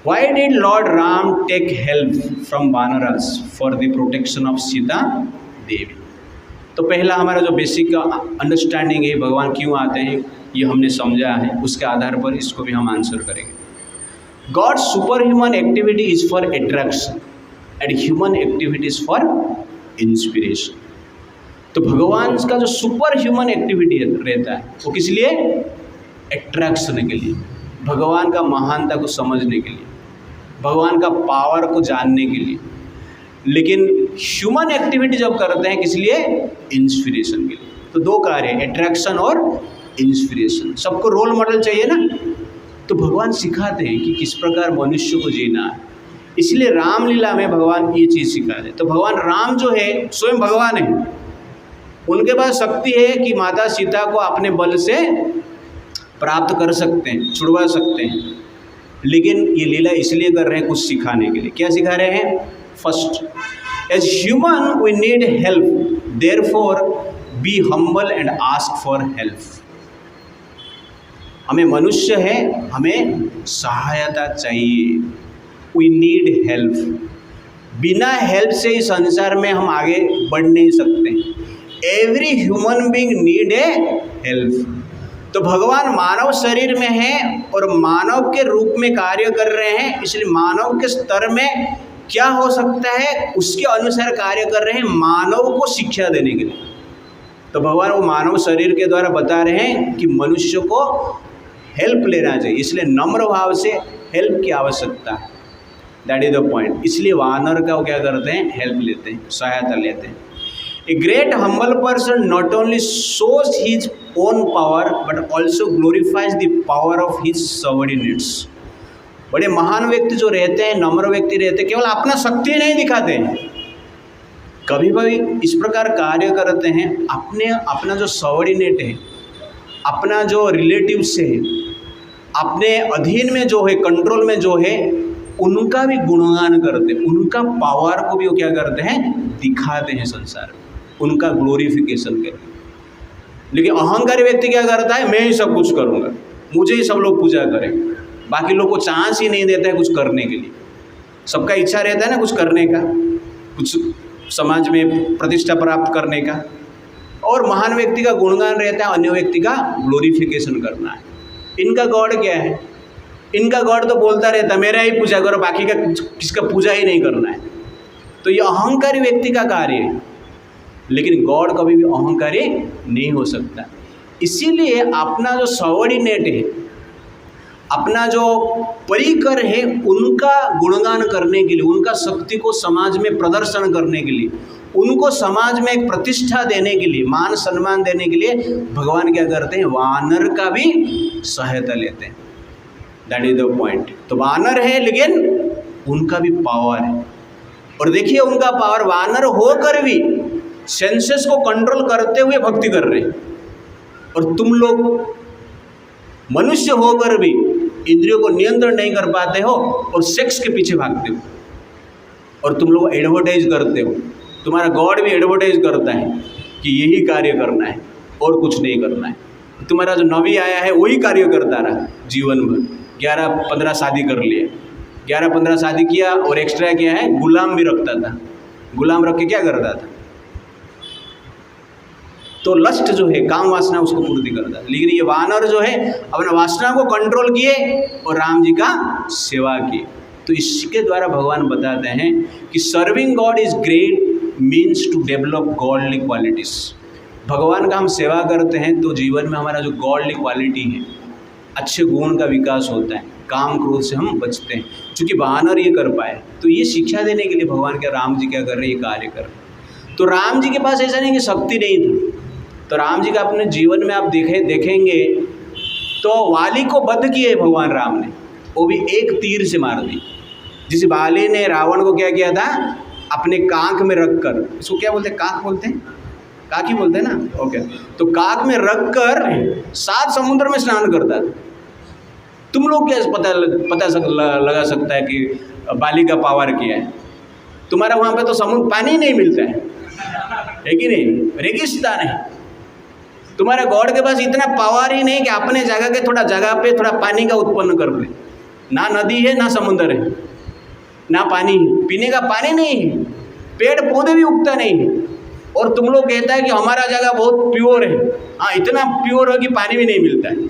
Why did Lord Ram take help from Vanaras for the protection of Sita Devi? तो पहला हमारा जो basic understanding है भगवान क्यों आते हैं ये हमने समझा है, उसके आधार पर इसको भी हम आंसर करेंगे। God super human activity is for attraction and human activity is for inspiration. तो भगवान का जो सुपर ह्यूमन एक्टिविटी रहता है वो किस लिए? अट्रैक्शन के लिए, भगवान का महानता को समझने के लिए, भगवान का पावर को जानने के लिए। लेकिन ह्यूमन एक्टिविटी जब करते हैं किस लिए? इंस्पिरेशन के लिए। तो दो कार्य है, अट्रैक्शन और इंस्पिरेशन। सबको रोल मॉडल चाहिए ना, तो भगवान सिखाते हैं कि किस प्रकार मनुष्य को जीना है। इसलिए रामलीला में भगवान ये चीज़ सिखाते हैं। तो भगवान राम जो है स्वयं भगवान है, उनके पास शक्ति है कि माता सीता को अपने बल से प्राप्त कर सकते हैं, छुड़वा सकते हैं। लेकिन ये लीला इसलिए कर रहे हैं कुछ सिखाने के लिए। क्या सिखा रहे हैं? First, as human we need help, therefore be humble and ask for help. हमें मनुष्य है, हमें सहायता चाहिए, वी नीड हेल्प। बिना हेल्प से इस संसार में हम आगे बढ़ नहीं सकते। Every human being need a help. तो भगवान मानव शरीर में है और मानव के रूप में कार्य कर रहे हैं, इसलिए मानव के स्तर में क्या हो सकता है उसके अनुसार कार्य कर रहे हैं, मानव को शिक्षा देने के लिए। तो भगवान वो मानव शरीर के द्वारा बता रहे हैं कि मनुष्य को हेल्प लेना चाहिए, इसलिए नम्र भाव से हेल्प की आवश्यकता है। That is the point. इसलिए वानर का वो क्या करते हैं? हेल्प लेते हैं, सहायता लेते हैं। A great humble person not only shows his own power but also glorifies the power of his subordinates. बड़े महान व्यक्ति जो रहते हैं, नम्र व्यक्ति रहते हैं, केवल अपना शक्ति नहीं दिखाते हैं, कभी कभी इस प्रकार कार्य करते हैं, अपना जो सबऑर्डिनेट है, अपना जो रिलेटिव्स है, अपने अधीन में जो है, कंट्रोल में जो है, उनका भी गुणगान करते हैं, उनका पावर को भी वो क्या करते हैं? दिखाते हैं संसार में, उनका ग्लोरिफिकेशन करें। लेकिन अहंकारी व्यक्ति क्या करता है? मैं ही सब कुछ करूँगा, मुझे ही सब लोग पूजा करें, बाकी लोग को चांस ही नहीं देता है कुछ करने के लिए। सबका इच्छा रहता है ना कुछ करने का, कुछ समाज में प्रतिष्ठा प्राप्त करने का, और महान व्यक्ति का गुणगान रहता है, अन्य व्यक्ति का ग्लोरिफिकेशन करना है। इनका गॉड क्या है? इनका गॉड तो बोलता रहता है मेरा ही पूजा करो, बाकी का किसका पूजा ही नहीं करना है। तो ये अहंकारी व्यक्ति का कार्य है। लेकिन गॉड कभी भी अहंकारी नहीं हो सकता। इसीलिए अपना जो सबऑर्डिनेट है, अपना जो परिकर है, उनका गुणगान करने के लिए, उनका शक्ति को समाज में प्रदर्शन करने के लिए, उनको समाज में एक प्रतिष्ठा देने के लिए, मान सम्मान देने के लिए भगवान क्या करते हैं? वानर का भी सहायता लेते हैं। That is the point. तो वानर है लेकिन उनका भी पावर है। और देखिए उनका पावर, वानर होकर भी सेंसेस को कंट्रोल करते हुए भक्ति कर रहे हैं, और तुम लोग मनुष्य होकर भी इंद्रियों को नियंत्रण नहीं कर पाते हो और सेक्स के पीछे भागते हो, और तुम लोग एडवर्टाइज करते हो। तुम्हारा गॉड भी एडवर्टाइज करता है कि यही कार्य करना है और कुछ नहीं करना है। तुम्हारा जो नबी आया है वही कार्य करता रहा जीवन भर, 11-15 शादी कर लिए, 11-15 शादी किया, और एक्स्ट्रा क्या है? गुलाम भी रखता था। गुलाम रख के क्या करता था? तो लस्ट जो है, काम वासना, उसको पूर्ति करता है। लेकिन ये वानर जो है अपने वासना को कंट्रोल किए और राम जी का सेवा की। तो इसके द्वारा भगवान बताते हैं कि serving God is great means to develop godly qualities. भगवान का हम सेवा करते हैं तो जीवन में हमारा जो गॉडली क्वालिटी है, अच्छे गुण का विकास होता है, काम क्रोध से हम बचते हैं। क्योंकि वानर ये कर पाए, तो ये शिक्षा देने के लिए भगवान के राम जी क्या कर रहे हैं? ये कार्य कर रहे हैं। तो राम जी के पास ऐसा नहीं कि शक्ति नहीं थी। तो राम जी का अपने जीवन में आप देखेंगे तो वाली को वध किए भगवान राम ने, वो भी एक तीर से मार दी। जिस वाली ने रावण को क्या किया था? अपने कांख में रखकर, इसको क्या बोलते हैं? कांख बोलते हैं, काक ही बोलते हैं ना? ओके। तो काक में रखकर 7 समुद्र में स्नान करता था। तुम लोग क्या पता लगा सकता है कि बाली का पावर क्या है? तुम्हारा वहाँ पे तो समुद्र पानी ही नहीं मिलता है कि नहीं? रेगिस्तान है। तुम्हारे गॉड के पास इतना पावर ही नहीं कि अपने जगह के थोड़ा जगह पे थोड़ा पानी का उत्पन्न कर ले। ना नदी है, ना समुद्र है, ना पानी है, पीने का पानी नहीं है, पेड़ पौधे भी उगता नहीं है, और तुम लोग कहता है कि हमारा जगह बहुत प्योर है। हाँ, इतना प्योर है कि पानी भी नहीं मिलता है।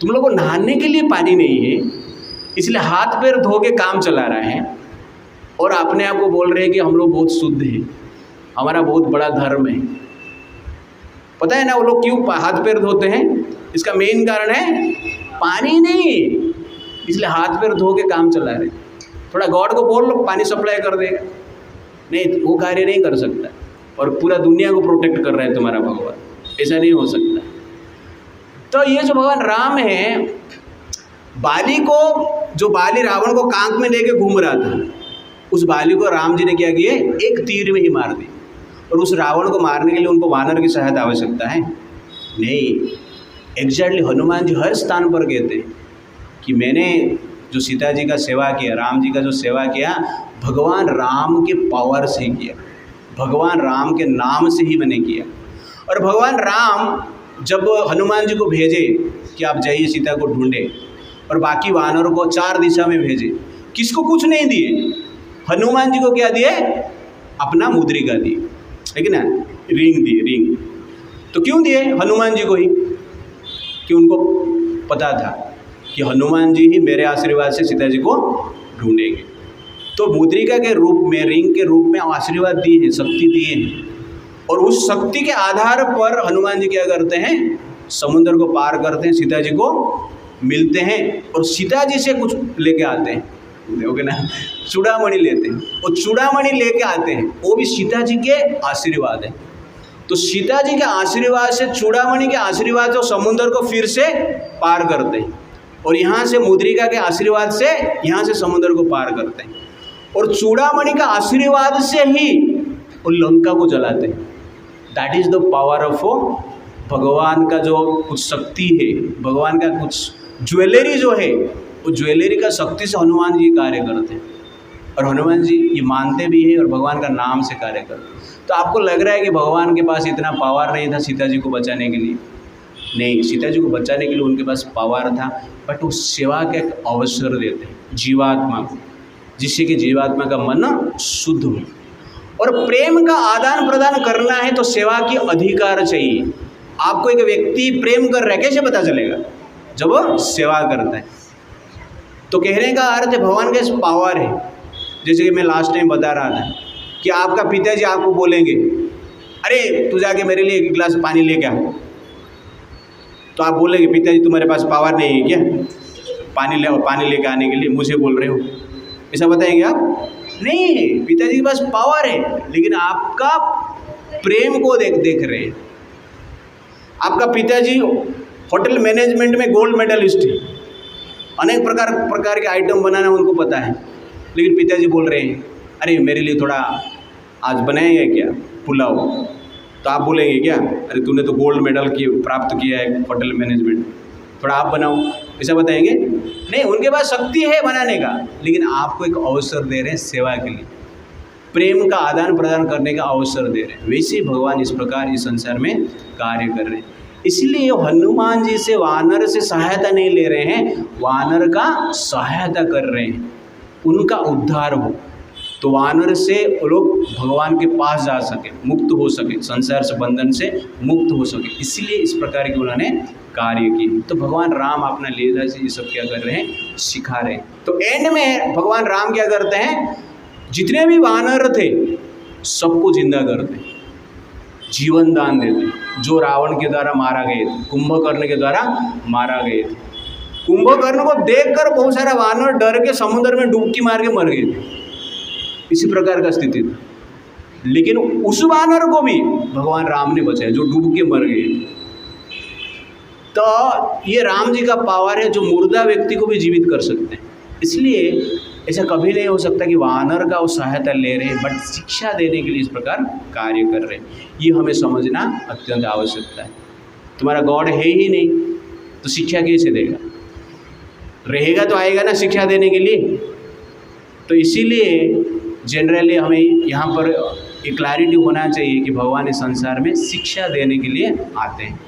तुम लोग को नहाने के लिए पानी नहीं है, इसलिए हाथ पैर धो के काम चला रहे हैं, और अपने आप को बोल रहे हैं कि हम लोग बहुत शुद्ध हैं, हमारा बहुत बड़ा धर्म है। पता है ना वो लोग क्यों हाथ पैर धोते हैं? इसका मेन कारण है पानी नहीं, इसलिए हाथ पैर धो के काम चला रहे। थोड़ा गॉड को बोल लो पानी सप्लाई कर देगा, नहीं वो कार्य नहीं कर सकता, और पूरा दुनिया को प्रोटेक्ट कर रहा है तुम्हारा भगवान, ऐसा नहीं हो सकता। तो ये जो भगवान राम है, बाली को, जो बाली रावण को कांख में लेके घूम रहा था, उस बाली को राम जी ने क्या किए, एक तीर में ही मार दी। और उस रावण को मारने के लिए उनको वानर की सहायता आवश्यकता है नहीं। एग्जैक्टली हनुमान जी हर स्थान पर कहते हैं कि मैंने जो सीता जी का सेवा किया, राम जी का जो सेवा किया, भगवान राम के पावर से ही किया, भगवान राम के नाम से ही मैंने किया। और भगवान राम जब हनुमान जी को भेजे कि आप जाइए सीता को ढूंढे, और बाकी वानरों को 4 दिशा में भेजे, किसको कुछ नहीं दिए, हनुमान जी को क्या दिए, अपना मुद्रिका दिए, लेकिन ना रिंग दिए, रिंग। तो क्यों दिए हनुमान जी को ही? कि उनको पता था कि हनुमान जी ही मेरे आशीर्वाद से सीता जी को ढूंढेंगे। तो मुद्रिका के रूप में, रिंग के रूप में आशीर्वाद दिए हैं, शक्ति दिए हैं, और उस शक्ति के आधार पर हनुमान जी क्या करते हैं, समुद्र को पार करते हैं, सीता जी को मिलते हैं, और सीता जी से कुछ लेके आते हैं, देखोगे ना, चूड़ामणि लेते हैं, वो चूड़ामणि लेके आते हैं, वो भी सीता जी के आशीर्वाद है। तो सीता जी के आशीर्वाद से, चूड़ामणि के आशीर्वाद से समुद्र को फिर से पार करते हैं, और यहाँ से मुद्रिका के आशीर्वाद से यहाँ से समुद्र को पार करते हैं, और चूड़ामणि का आशीर्वाद से ही वो लंका को जलाते हैं। That is the power of भगवान का जो कुछ शक्ति है, भगवान का कुछ ज्वेलरी जो है, वो ज्वेलरी का शक्ति से हनुमान जी कार्य करते हैं, और हनुमान जी ये मानते भी हैं और भगवान का नाम से कार्य करते हैं। तो आपको लग रहा है कि भगवान के पास इतना पावर नहीं था सीता जी को बचाने के लिए? नहीं, सीता जी को बचाने के लिए उनके पास पावर था, बट वो सेवा का एक अवसर देते हैं जीवात्मा को, जिससे कि जीवात्मा का मन शुद्ध हो। और प्रेम का आदान प्रदान करना है तो सेवा की अधिकार चाहिए। आपको एक व्यक्ति प्रेम कर रहा है, कैसे पता चलेगा? जब वो सेवा करता है। तो कहने का अर्थ है भगवान का पावर है। जैसे कि मैं लास्ट टाइम बता रहा था कि आपका पिताजी आपको बोलेंगे, अरे तू जाके मेरे लिए 1 गिलास पानी लेके आ, तो आप बोलेंगे पिताजी तुम्हारे पास पावर नहीं है क्या पानी लेके आने के लिए, मुझे बोल रहे हो, ऐसा बताएंगे आप? नहीं, पिताजी के पास पावर है, लेकिन आपका प्रेम को देख रहे हैं। आपका पिताजी होटल मैनेजमेंट में गोल्ड मेडलिस्ट है, अनेक प्रकार के आइटम बनाना उनको पता है, लेकिन पिताजी बोल रहे हैं अरे मेरे लिए थोड़ा आज बनाएंगे क्या पुलाव, तो आप बोलेंगे क्या, अरे तूने तो गोल्ड मेडल प्राप्त किया है होटल मैनेजमेंट, थोड़ा आप बनाओ, ऐसा बताएंगे? नहीं, उनके पास शक्ति है बनाने का, लेकिन आपको एक अवसर दे रहे हैं सेवा के लिए, प्रेम का आदान प्रदान करने का अवसर दे रहे हैं। वैसे ही भगवान इस प्रकार इस संसार में कार्य कर रहे हैं। इसलिए हनुमान जी से, वानर से सहायता नहीं ले रहे हैं, वानर का सहायता कर रहे हैं, उनका उद्धार हो, तो वानर से वो लोग भगवान के पास जा सके, मुक्त हो सके, संसार से बंधन से मुक्त हो सके, इसलिए इस प्रकार के उन्होंने कार्य किए। तो भगवान राम अपना लीला से ये सब क्या कर रहे हैं, सिखा रहे हैं। तो एंड में भगवान राम क्या करते हैं, जितने भी वानर थे सबको जिंदा करते हैं, जीवन दान देते, जो रावण के द्वारा मारा गए थे, कुंभकर्ण के द्वारा मारा गए थे। कुंभकर्ण को देखकर बहुत सारा वानर डर के समुद्र में डुबकी मार के मर गए थे, इसी प्रकार का स्थिति था। लेकिन उस वानर को भी भगवान राम ने बचाया जो डूब के मर गए। तो ये राम जी का पावर है जो मुर्दा व्यक्ति को भी जीवित कर सकते हैं। इसलिए ऐसा कभी नहीं हो सकता कि वानर का वो सहायता ले रहे हैं, बट शिक्षा देने के लिए इस प्रकार कार्य कर रहे हैं। ये हमें समझना अत्यंत आवश्यकता है। तुम्हारा गॉड है ही नहीं तो शिक्षा कैसे देगा? रहेगा तो आएगा ना शिक्षा देने के लिए। तो इसीलिए जनरली हमें यहाँ पर एक क्लैरिटी होना चाहिए कि भगवान इस संसार में शिक्षा देने के लिए आते हैं।